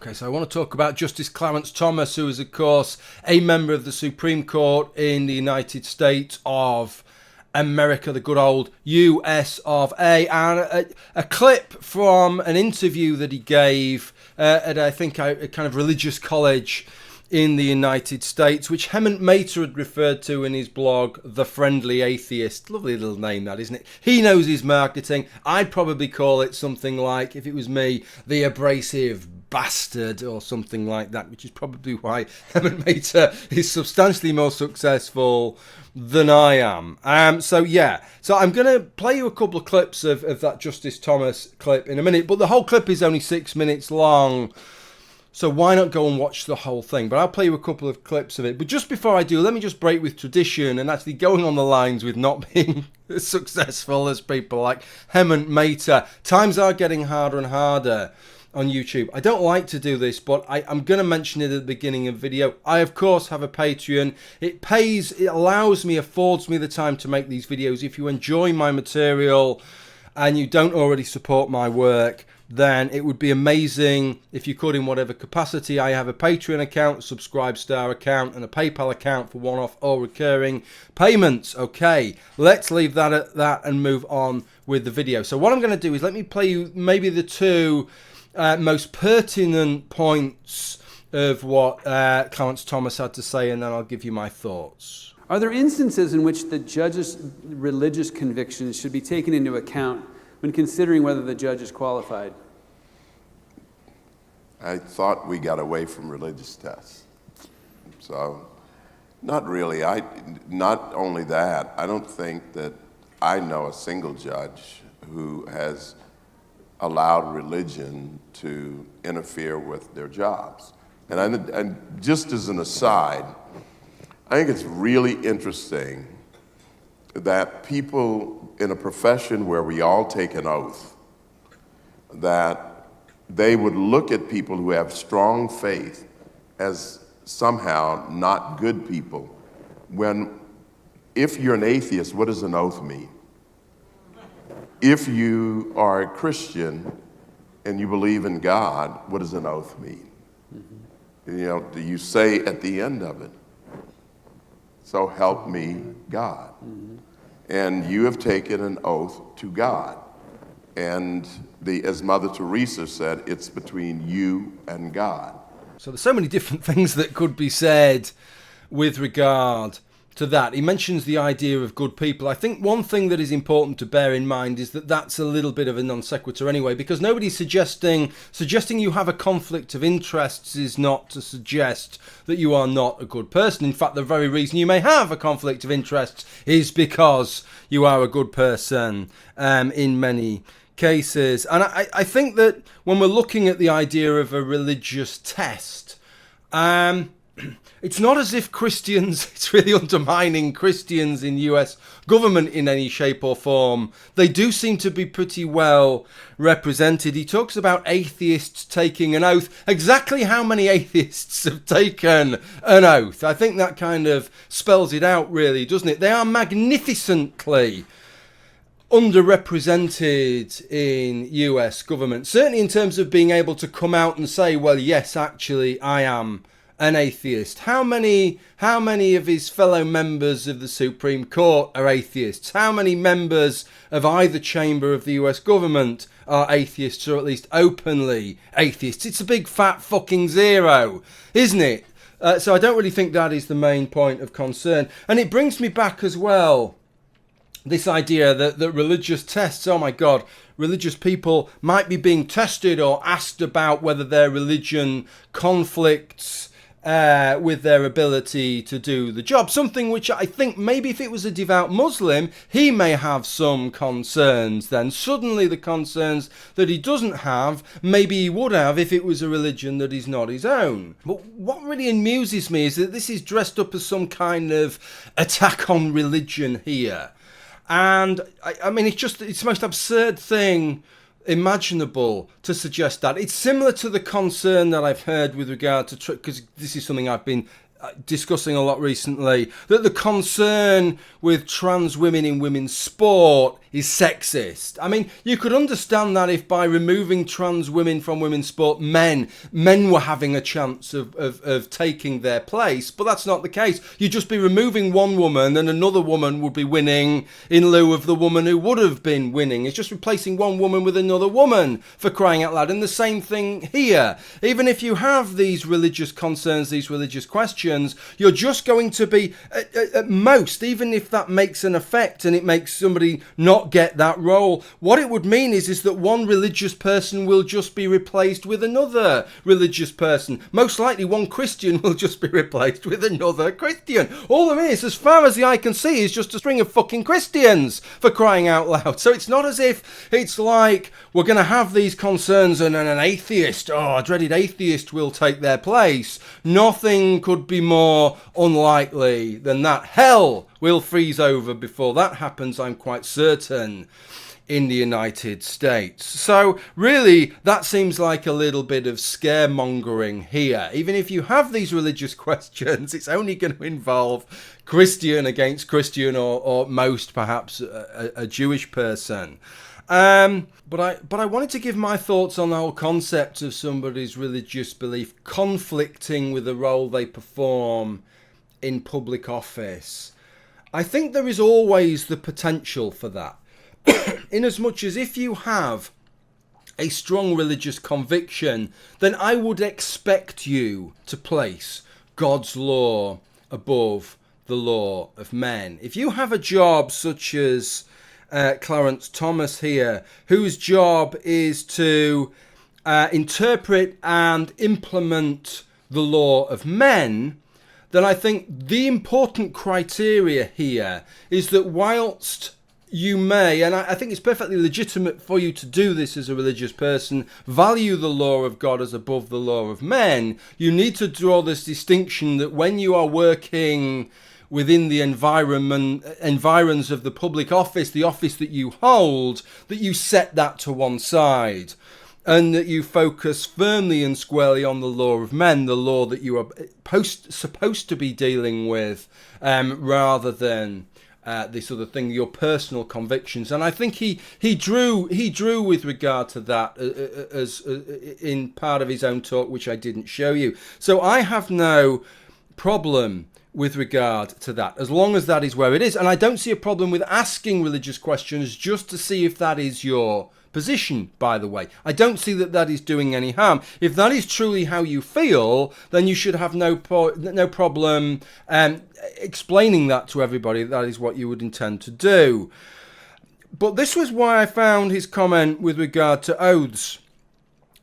Okay, so I want to talk about Justice Clarence Thomas, who is, of course, a member of the Supreme Court in the United States of America, the good old US of A, and a clip from an interview that he gave at, I think, a kind of religious college in the United States, which Hemant Mehta had referred to in his blog, The Friendly Atheist. Lovely little name, that, isn't it? He knows his marketing. I'd probably call it something like, if it was me, The Abrasive Bastard or something like that, which is probably why Hemant Mehta is substantially more successful than I am. So I'm going to play you a couple of clips of that Justice Thomas clip in a minute, but the whole clip is only 6 minutes long. So why not go and watch the whole thing? But I'll play you a couple of clips of it. But just before I do, let me just break with tradition and actually going on the lines with not being as successful as people like Hemant Mehta. Times are getting harder and harder on YouTube. I don't like to do this, but I'm going to mention it at the beginning of the video. I, of course, have a Patreon. It affords me the time to make these videos. If you enjoy my material and you don't already support my work, then it would be amazing if you could, in whatever capacity. I have a Patreon account, a Subscribe Star account, and a PayPal account for one-off or recurring payments. Okay, let's leave that at that and move on with the video. So what I'm going to do is let me play you maybe the two most pertinent points of what Clarence Thomas had to say, and then I'll give you my thoughts. Are there instances in which the judge's religious convictions should be taken into account when considering whether the judge is qualified? I thought we got away from religious tests. So, not really. Not only that, I don't think that I know a single judge who has allowed religion to interfere with their jobs. And just as an aside, I think it's really interesting that people in a profession where we all take an oath, that they would look at people who have strong faith as somehow not good people, when if you're an atheist, what does an oath mean? If you are a Christian and you believe in God, what does an oath mean? Mm-hmm. You know, do you say at the end of it, "So help me God"? Mm-hmm. And you have taken an oath to God. And as Mother Teresa said, it's between you and God. So there's so many different things that could be said with regard to that. He mentions the idea of good people. I think one thing that is important to bear in mind is that that's a little bit of a non sequitur anyway, because nobody's suggesting you have a conflict of interests is not to suggest that you are not a good person. In fact, the very reason you may have a conflict of interests is because you are a good person in many cases. And I think that when we're looking at the idea of a religious test, it's not as if Christians, it's really undermining Christians in US government in any shape or form. They do seem to be pretty well represented. He talks about atheists taking an oath. Exactly how many atheists have taken an oath? I think that kind of spells it out, really, doesn't it? They are magnificently underrepresented in US government, certainly in terms of being able to come out and say, well, yes, actually, I am an atheist. How many of his fellow members of the Supreme Court are atheists? How many members of either chamber of the US government are atheists, or at least openly atheists? It's a big fat fucking zero, isn't it? So I don't really think that is the main point of concern. And it brings me back as well, this idea that religious tests, oh my God, religious people might be being tested or asked about whether their religion conflicts with their ability to do the job. Something which I think maybe if it was a devout Muslim, he may have some concerns then. Suddenly the concerns that he doesn't have, maybe he would have if it was a religion that is not his own. But what really amuses me is that this is dressed up as some kind of attack on religion here. And I mean, it's the most absurd thing imaginable to suggest that. It's similar to the concern that I've heard with regard to, because this is something I've been discussing a lot recently, that the concern with trans women in women's sport is sexist. I mean, you could understand that if by removing trans women from women's sport, men were having a chance of taking their place, but that's not the case. You'd just be removing one woman and another woman would be winning in lieu of the woman who would have been winning. It's just replacing one woman with another woman, for crying out loud. And the same thing here. Even if you have these religious concerns, these religious questions, you're just going to be, at most, even if that makes an effect and it makes somebody not get that role, what it would mean is that one religious person will just be replaced with another religious person. Most likely one Christian will just be replaced with another Christian. All there is, as far as the eye can see, is just a string of fucking Christians, for crying out loud. So it's not as if it's like we're going to have these concerns and an atheist, a dreaded atheist, will take their place. Nothing could be more unlikely than that. Hell will freeze over before that happens, I'm quite certain, in the United States. So really, that seems like a little bit of scaremongering here. Even if you have these religious questions, it's only going to involve Christian against Christian, or most perhaps a Jewish person. But I wanted to give my thoughts on the whole concept of somebody's religious belief conflicting with the role they perform in public office. I think there is always the potential for that. In as much as if you have a strong religious conviction, then I would expect you to place God's law above the law of men. If you have a job such as Clarence Thomas here, whose job is to interpret and implement the law of men, then I think the important criteria here is that whilst you may, and I think it's perfectly legitimate for you to do this as a religious person, value the law of God as above the law of men, you need to draw this distinction that when you are working within the environs of the public office, the office that you hold, that you set that to one side, and that you focus firmly and squarely on the law of men, the law that you are supposed to be dealing with, rather than this other thing, your personal convictions. And I think he drew with regard to that as in part of his own talk, which I didn't show you. So I have no problem with regard to that, as long as that is where it is. And I don't see a problem with asking religious questions just to see if that is your position, by the way. I don't see that that is doing any harm. If that is truly how you feel, then you should have no problem explaining that to everybody. That is what you would intend to do. But this was why I found his comment with regard to oaths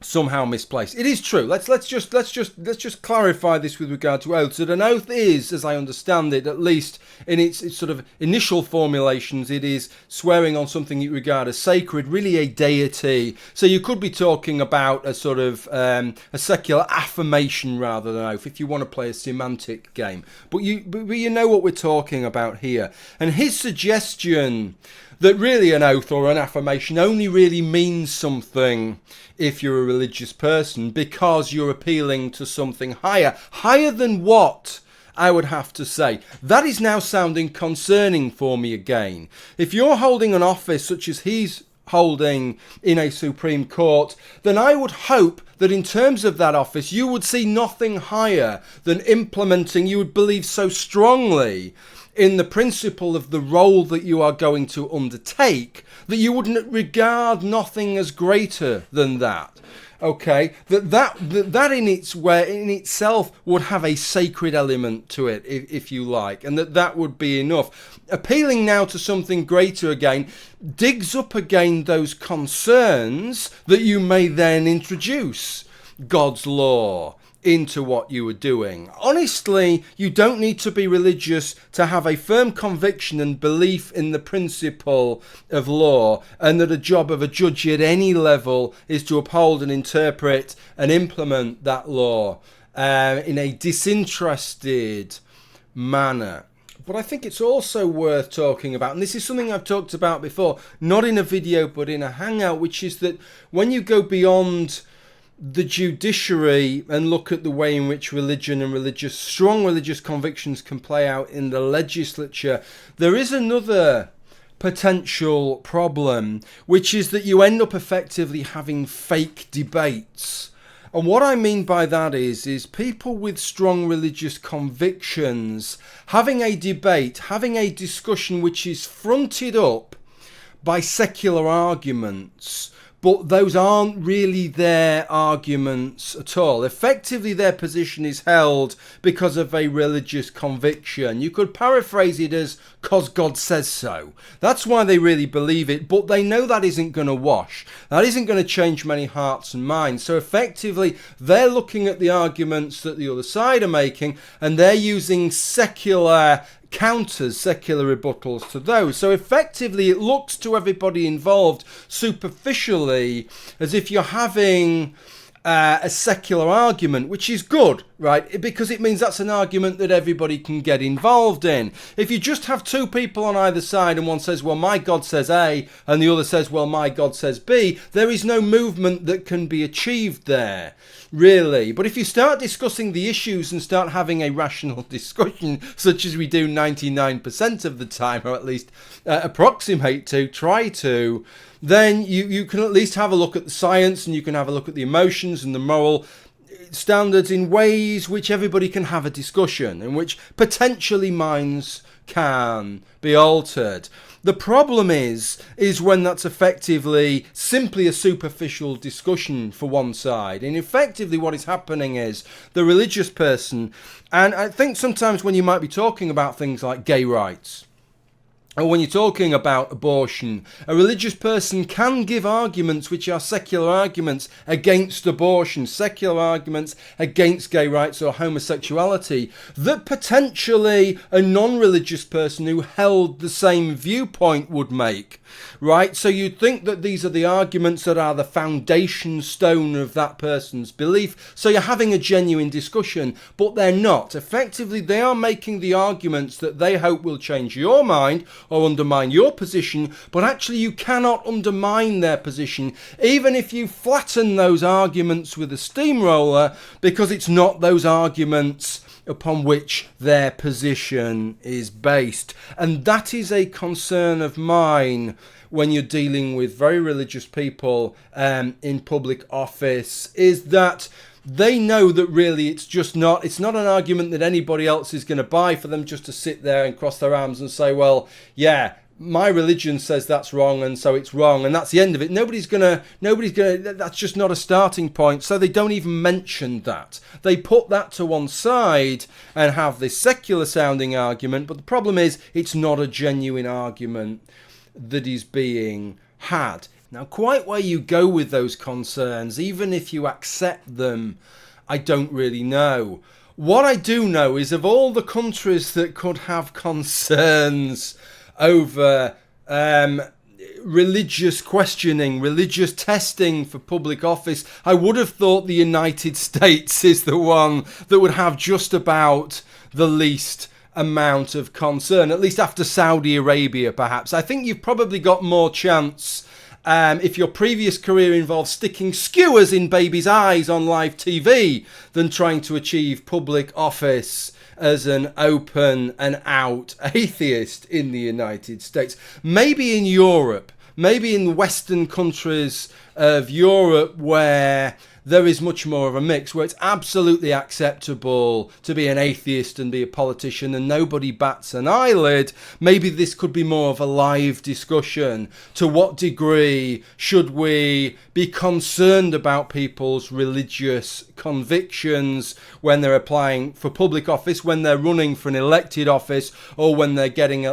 somehow misplaced. It is true. Let's just clarify this with regard to oaths. That an oath is, as I understand it, at least in its sort of initial formulations, it is swearing on something you regard as sacred, really a deity. So you could be talking about a sort of a secular affirmation rather than oath, if you want to play a semantic game. But you know what we're talking about here. And his suggestion that really an oath or an affirmation only really means something if you're a religious person, because you're appealing to something higher than what, I would have to say. That is now sounding concerning for me again. If you're holding an office such as he's holding in a Supreme Court, then I would hope that in terms of that office, you would see nothing higher than implementing, you would believe so strongly in the principle of the role that you are going to undertake, that you wouldn't regard nothing as greater than that. Okay, that in itself would have a sacred element to it, if you like, and that would be enough. Appealing now to something greater again digs up again those concerns that you may then introduce God's law into what you are doing. Honestly, you don't need to be religious to have a firm conviction and belief in the principle of law, and that a job of a judge at any level is to uphold and interpret and implement that law in a disinterested manner. But I think it's also worth talking about, and this is something I've talked about before, not in a video but in a hangout, which is that when you go beyond the judiciary and look at the way in which religion and strong religious convictions can play out in the legislature, there is another potential problem, which is that you end up effectively having fake debates. And what I mean by that is people with strong religious convictions having a debate, having a discussion which is fronted up by secular arguments, but those aren't really their arguments at all. Effectively, their position is held because of a religious conviction. You could paraphrase it as, "'cause God says so." That's why they really believe it, but they know that isn't going to wash. That isn't going to change many hearts and minds. So effectively, they're looking at the arguments that the other side are making, and they're using secular counters, secular rebuttals to those. So effectively, it looks to everybody involved superficially as if you're having a secular argument, which is good, right? Because it means that's an argument that everybody can get involved in. If you just have two people on either side and one says, well, my God says A, and the other says, well, my God says B, there is no movement that can be achieved there, really. But if you start discussing the issues and start having a rational discussion, such as we do 99% of the time, or at least approximate to, try to, then you can at least have a look at the science, and you can have a look at the emotions and the moral standards in ways which everybody can have a discussion, in which potentially minds can be altered. The problem is when that's effectively simply a superficial discussion for one side. And effectively what is happening is the religious person, and I think sometimes when you might be talking about things like gay rights, or when you're talking about abortion, a religious person can give arguments which are secular arguments against abortion, secular arguments against gay rights or homosexuality, that potentially a non-religious person who held the same viewpoint would make, right? So you'd think that these are the arguments that are the foundation stone of that person's belief. So you're having a genuine discussion, but they're not. Effectively, they are making the arguments that they hope will change your mind or undermine your position, but actually you cannot undermine their position, even if you flatten those arguments with a steamroller, because it's not those arguments upon which their position is based. And that is a concern of mine when you're dealing with very religious people in public office, is that they know that really it's not an argument that anybody else is going to buy for them just to sit there and cross their arms and say, well, yeah, my religion says that's wrong, and so it's wrong, and that's the end of it. Nobody's gonna, that's just not a starting point. So they don't even mention that. They put that to one side and have this secular sounding argument, but the problem is it's not a genuine argument that is being had. Now, quite where you go with those concerns, even if you accept them, I don't really know. What I do know is of all the countries that could have concerns over religious questioning, religious testing for public office, I would have thought the United States is the one that would have just about the least amount of concern, at least after Saudi Arabia, perhaps. I think you've probably got more chance if your previous career involved sticking skewers in babies' eyes on live TV than trying to achieve public office as an open and out atheist in the United States. Maybe in Europe, maybe in Western countries of Europe where there is much more of a mix, where it's absolutely acceptable to be an atheist and be a politician and nobody bats an eyelid. Maybe this could be more of a live discussion. To what degree should we be concerned about people's religious convictions when they're applying for public office, when they're running for an elected office, or when they're getting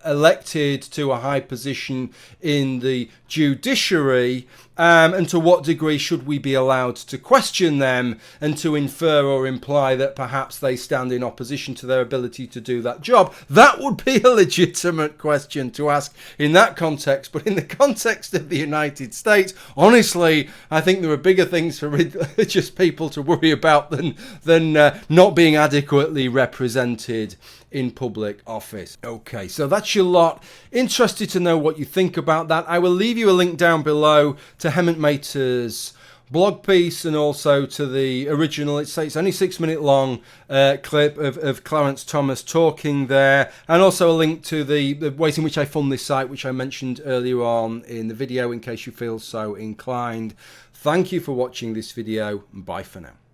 elected to a high position in the judiciary? And to what degree should we be allowed to question them and to infer or imply that perhaps they stand in opposition to their ability to do that job? That would be a legitimate question to ask in that context. But in the context of the United States, honestly, I think there are bigger things for religious people to worry about than not being adequately represented in public office. Okay, so that's your lot. Interested to know what you think about that. I will leave you a link down below to Hemant Mehta's blog piece and also to the original. It's only 6 minute long clip of Clarence Thomas talking there, and also a link to the ways in which I fund this site, which I mentioned earlier on in the video, in case you feel so inclined. Thank you for watching this video, and bye for now.